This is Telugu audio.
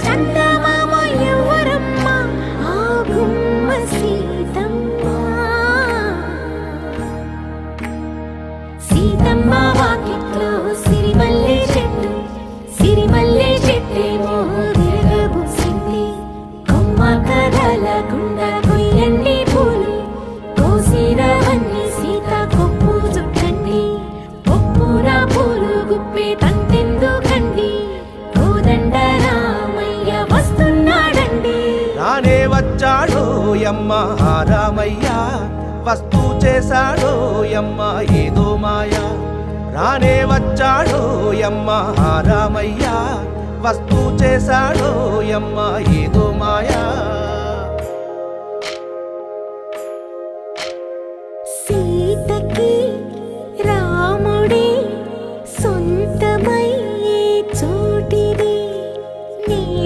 చందమామ ఎవరమ్మ ఆ గుమ్మ సీతమ్మ సీతమ్మ వాకిట్లో సిరిమల్లె చెట్టు సిరిమల్లె చెట్టేమో తిరగబూసింది కొమ్మ కదలకుండా కొయ్యండి పూలు కోసిరవన్నీ సీత కొప్పు చుట్టండి ఒప్పున పూలు గుప్పే తంతెందుకండి కోదండ రామయ్య వస్తున్నాడండి రానే వచ్చాడో యమ్మ రామయ్య వస్తూ చేశాడో యమ్మ ఏదో మాయా రానే వచ్చాడో యమ్మ రామయ్య వస్తూ చేశాడో యమ్మ ఏదో